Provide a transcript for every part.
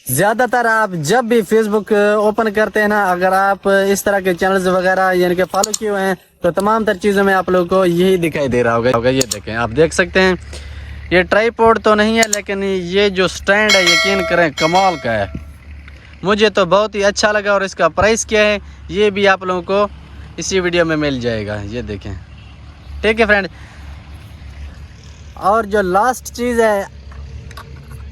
ज़्यादातर आप जब भी फेसबुक ओपन करते हैं ना, अगर आप इस तरह के चैनल्स वगैरह यानी कि फॉलो किए हुए हैं तो तमाम तर चीज़ों में आप लोगों को यही दिखाई दे रहा होगा। ये देखें, आप देख सकते हैं ये ट्राइपॉड तो नहीं है, लेकिन ये जो स्टैंड है यकीन करें कमाल का है। मुझे तो बहुत ही अच्छा लगा और इसका प्राइस क्या है ये भी आप लोगों को इसी वीडियो में मिल जाएगा। ये देखें, ठीक है फ्रेंड। और जो लास्ट चीज़ है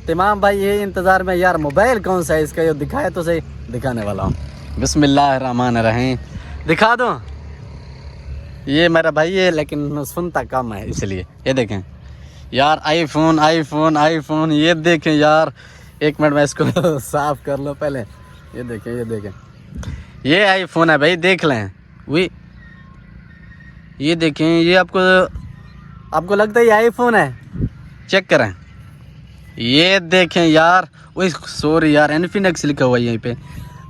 तमाम भाई ये इंतज़ार में, यार मोबाइल कौन सा है इसका, ये दिखाए तो सही, दिखाने वाला हूँ। बिस्मिल्लाहिर्रहमानिर्रहीम, दिखा दूँ? ये मेरा भाई है लेकिन सुनता कम है इसलिए। ये देखें यार, आईफोन आईफोन आईफोन, ये देखें यार, एक मिनट में इसको साफ़ कर लो पहले। ये देखें, ये देखें, ये आईफोन है भाई, देख लें। वही ये देखें, ये आपको लगता है ये आईफोन है? चेक करें, ये देखें यार। वही सॉरी यार, इन्फिनिक्स लिखा हुआ है यहीं पे।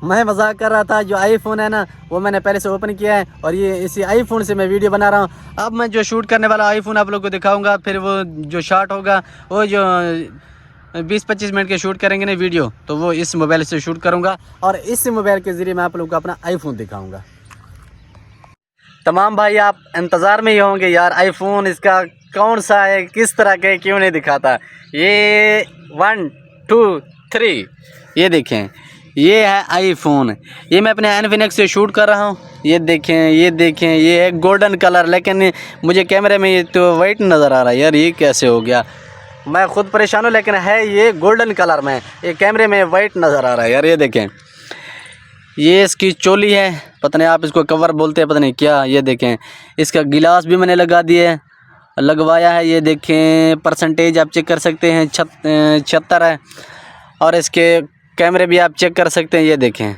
मैं मजाक कर रहा था, जो आईफोन है ना वो मैंने पहले से ओपन किया है और ये इसी आईफोन से मैं वीडियो बना रहा हूँ। अब मैं जो शूट करने वाला आईफोन आप लोगों को दिखाऊंगा, फिर वो जो शॉट होगा वो जो 20-25 मिनट के शूट करेंगे ना वीडियो, तो वो इस मोबाइल से शूट करूँगा और इस मोबाइल के ज़रिए मैं आप लोगों को अपना आईफोन दिखाऊँगा। तमाम भाई आप इंतज़ार में ही होंगे यार, आईफोन इसका कौन सा है, किस तरह के, क्यों नहीं दिखाता। ये 1 2 3, ये देखें, ये है आईफोन। ये मैं अपने इन्फिनिक्स से शूट कर रहा हूँ। ये देखें, ये देखें, ये है गोल्डन कलर, लेकिन मुझे कैमरे में ये तो वाइट नज़र आ रहा है यार, ये कैसे हो गया। मैं खुद परेशान हूँ, लेकिन है ये गोल्डन कलर में, ये कैमरे में वाइट नज़र आ रहा है यार। ये देखें, ये इसकी चोली है, पता नहीं आप इसको कवर बोलते हैं, पता नहीं क्या। ये देखें, इसका गिलास भी मैंने लगवाया है। ये देखें, परसेंटेज आप चेक कर सकते हैं, 76 है। और इसके कैमरे भी आप चेक कर सकते हैं। ये देखें,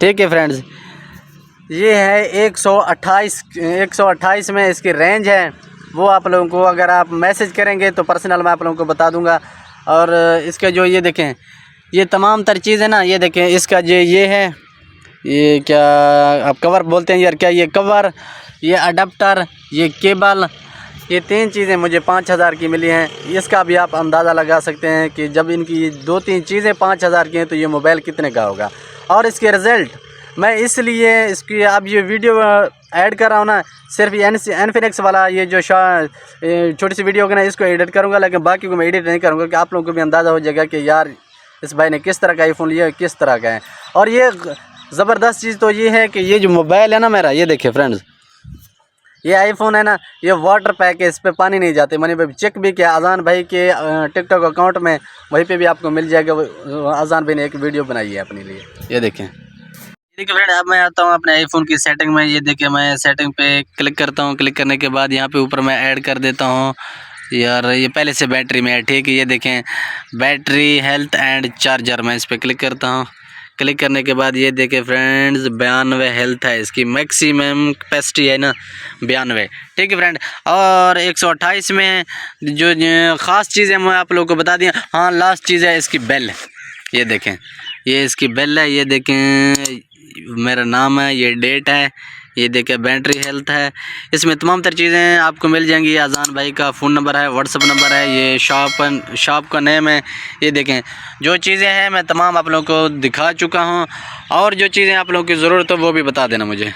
ठीक है फ्रेंड्स। ये है 128 में इसकी रेंज है। वो आप लोगों को अगर आप मैसेज करेंगे तो पर्सनल मैं आप लोगों को बता दूंगा। और इसका जो ये देखें, ये तमाम तर चीज़ है ना, ये देखें इसका जो ये है, ये क्या आप कवर बोलते हैं यार, क्या ये कवर, ये अडाप्टर, ये केबल, ये 3 चीज़ें मुझे 5000 की मिली हैं। इसका भी आप अंदाज़ा लगा सकते हैं कि जब इनकी 2-3 चीज़ें 5000 की हैं तो ये मोबाइल कितने का होगा। और इसके रिज़ल्ट मैं इसलिए इसकी अब ये वीडियो ऐड कर रहा हूँ ना, सिर्फ इन्फिनिक्स वाला ये जो छोटी सी वीडियो होगी ना, इसको एडिट करूँगा, लेकिन बाकी को मैं एडिट नहीं करूँगा कि आप लोगों को भी अंदाज़ा हो जाएगा कि यार इस भाई ने किस तरह का आईफोन लिया, किस तरह का है। और ये ज़बरदस्त चीज़ तो ये है कि ये जो मोबाइल है ना मेरा, ये देखिए फ्रेंड्स, ये आईफोन है ना, ये वाटर पैक है, इस पर पानी नहीं जाते। मैंने भाई चेक भी किया, अजान भाई के टिकटॉक अकाउंट में, वहीं पे भी आपको मिल जाएगा। अजान भाई ने एक वीडियो बनाई है अपने लिए। ये देखें, देखिए फ्रेंड, अब मैं आता हूँ अपने आईफोन की सेटिंग में। ये देखिए, मैं सेटिंग पे क्लिक करता हूँ। क्लिक करने के बाद यहाँ पे ऊपर मैं ऐड कर देता हूँ यार, ये पहले से बैटरी में है, ठीक है। ये देखें, बैटरी, हेल्थ एंड चार्जर, मैं इस पर क्लिक करता हूँ। क्लिक करने के बाद ये देखें फ्रेंड्स, 92 हेल्थ है, इसकी मैक्सिमम कैपेसिटी है ना 92, ठीक है फ्रेंड। और 128 में जो ख़ास चीज़ है मैं आप लोगों को बता दिया। हाँ, लास्ट चीज़ है इसकी बेल। ये देखें, ये इसकी बेल है। ये देखें, मेरा नाम है, ये डेट है, ये देखें, बैटरी हेल्थ है। इसमें तमाम तर चीज़ें आपको मिल जाएंगी। अजान भाई का फ़ोन नंबर है, व्हाट्सअप नंबर है, ये शॉप का नेम है। ये देखें, जो चीज़ें हैं मैं तमाम आप लोगों को दिखा चुका हूँ। और जो चीज़ें आप लोगों की ज़रूरत हो वो भी बता देना मुझे।